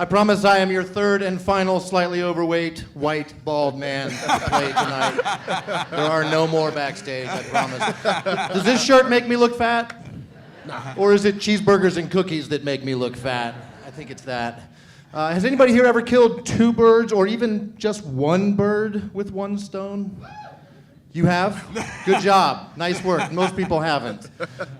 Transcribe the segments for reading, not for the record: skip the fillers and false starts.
I promise I am your third and final slightly overweight, white, bald man to play tonight. There are no more backstage, I promise. Does this shirt make me look fat? Or is it cheeseburgers and cookies that make me look fat? I think it's that. Has anybody here ever killed 2 birds or even just 1 bird with 1 stone? You have? Good job. Nice work. Most people haven't.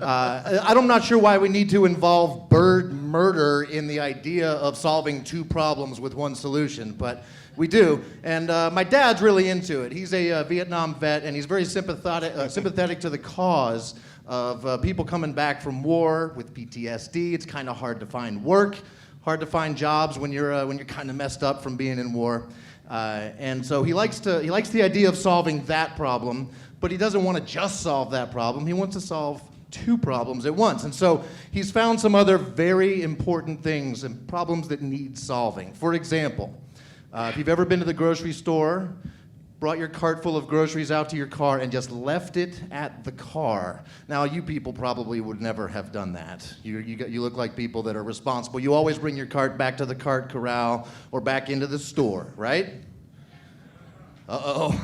I'm not sure why we need to involve bird murder in the idea of solving 2 problems with 1 solution, but we do. And my dad's really into it. He's a Vietnam vet, and he's very sympathetic to the cause of people coming back from war with PTSD. It's kind of hard to find work, hard to find jobs when you're kind of messed up from being in war. And so he likes the idea of solving that problem, but he doesn't want to just solve that problem. He wants to solve 2 problems at once. And so he's found some other very important things and problems that need solving. For example, if you've ever been to the grocery store, brought your cart full of groceries out to your car and just left it at the car. Now, you people probably would never have done that. You look like people that are responsible. You always bring your cart back to the cart corral or back into the store, right? Uh-oh.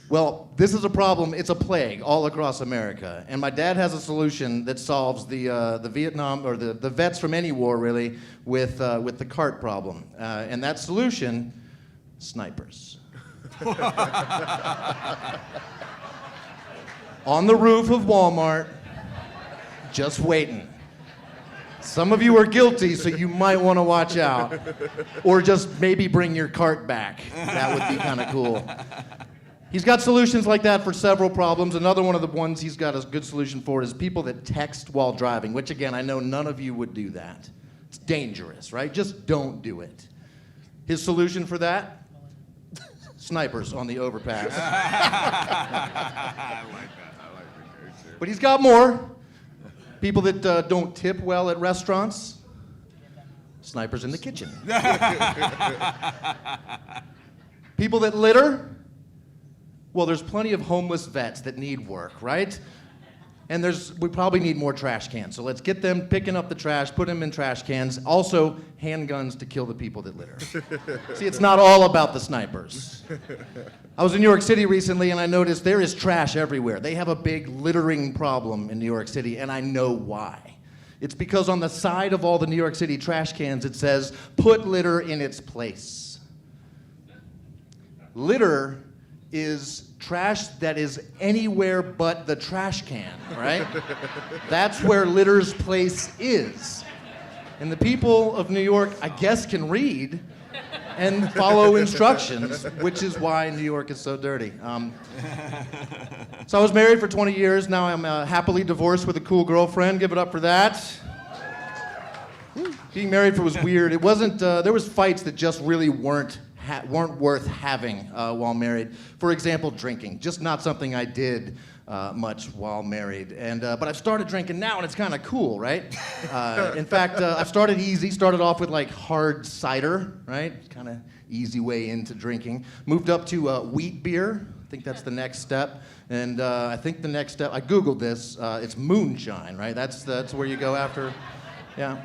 Well, this is a problem. It's a plague all across America. And my dad has a solution that solves the Vietnam, or the vets from any war, really, with the cart problem. And that solution, snipers. On the roof of Walmart, just waiting. Some of you are guilty, so you might want to watch out. Or just maybe bring your cart back. That would be kind of cool. He's got solutions like that for several problems. Another one of the ones he's got a good solution for is people that text while driving, which again, I know none of you would do that. It's dangerous, right? Just don't do it. His solution for that? Snipers on the overpass. I like that. But he's got more. People that don't tip well at restaurants. Snipers in the kitchen. People that litter. Well, there's plenty of homeless vets that need work, right? And we probably need more trash cans. So let's get them picking up the trash, put them in trash cans. Also, handguns to kill the people that litter. See, it's not all about the snipers. I was in New York City recently, and I noticed there is trash everywhere. They have a big littering problem in New York City, and I know why. It's because on the side of all the New York City trash cans, it says, "Put litter in its place." Litter is trash that is anywhere but the trash can, right? That's where litter's place is. And the people of New York, I guess, can read and follow instructions, which is why New York is so dirty. So I was married for 20 years. Now I'm happily divorced with a cool girlfriend. Give it up for that. Being married was weird. It wasn't, there was fights that just really weren't worth having while married. For example, drinking. Just not something I did much while married. But I've started drinking now, and it's kind of cool, right? In fact, I've started easy. Started off with like hard cider, right? Kind of easy way into drinking. Moved up to wheat beer. I think that's the next step. And I think the next step, I Googled this, it's moonshine, right? That's where you go after, yeah.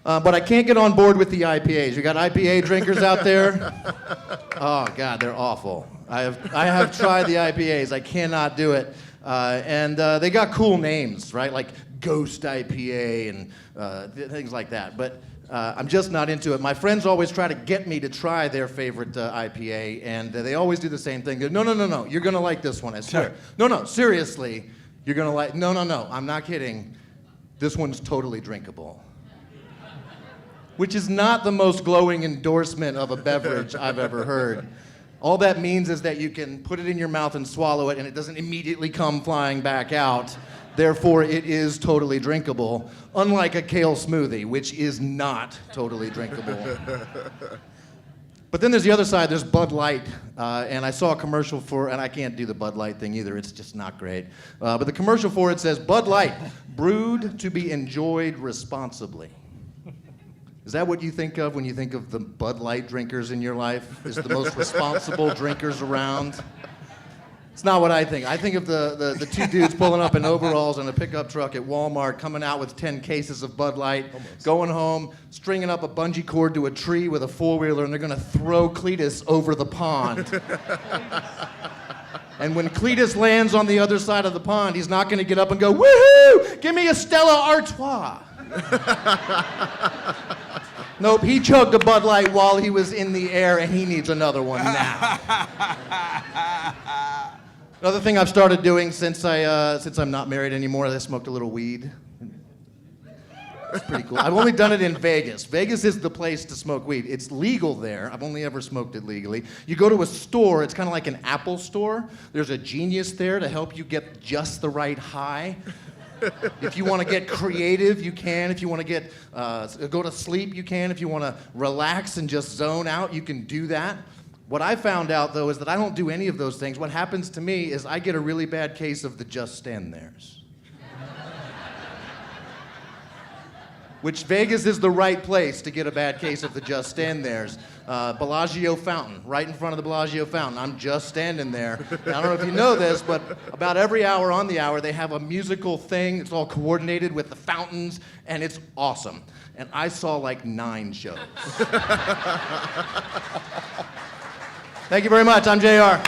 But I can't get on board with the IPAs. You got IPA drinkers out there? Oh God, they're awful. I have tried the IPAs. I cannot do it. And they got cool names, right? Like Ghost IPA and things like that. But I'm just not into it. My friends always try to get me to try their favorite IPA, and they always do the same thing. They go, no, you're gonna like this one, I swear. No, seriously, you're gonna like, no, I'm not kidding. This one's totally drinkable. Which is not the most glowing endorsement of a beverage I've ever heard. All that means is that you can put it in your mouth and swallow it, and it doesn't immediately come flying back out. Therefore, it is totally drinkable, unlike a kale smoothie, which is not totally drinkable. But then there's the other side, there's Bud Light, and I saw a commercial for, and I can't do the Bud Light thing either, it's just not great. But the commercial for it says, Bud Light, brewed to be enjoyed responsibly. Is that what you think of when you think of the Bud Light drinkers in your life? Is the most responsible drinkers around? It's not what I think. I think of the two dudes pulling up in overalls in a pickup truck at Walmart, coming out with 10 cases of Bud Light, going home, stringing up a bungee cord to a tree with a four-wheeler, and they're going to throw Cletus over the pond. And when Cletus lands on the other side of the pond, he's not going to get up and go, woohoo, give me a Stella Artois. Nope, he chugged a Bud Light while he was in the air, and he needs another one now. Another thing I've started doing since I'm not married anymore, I smoked a little weed. It's pretty cool. I've only done it in Vegas. Vegas is the place to smoke weed. It's legal there. I've only ever smoked it legally. You go to a store, it's kind of like an Apple store. There's a genius there to help you get just the right high. If you want to get creative, you can. If you want to get go to sleep, you can. If you want to relax and just zone out, you can do that. What I found out, though, is that I don't do any of those things. What happens to me is I get a really bad case of the just stand there's. Which Vegas is the right place to get a bad case of the just stand there's. Bellagio Fountain, right in front of the Bellagio Fountain. I'm just standing there. And I don't know if you know this, but about every hour on the hour, they have a musical thing. It's all coordinated with the fountains, and it's awesome. And I saw like 9 shows. Thank you very much. I'm JR.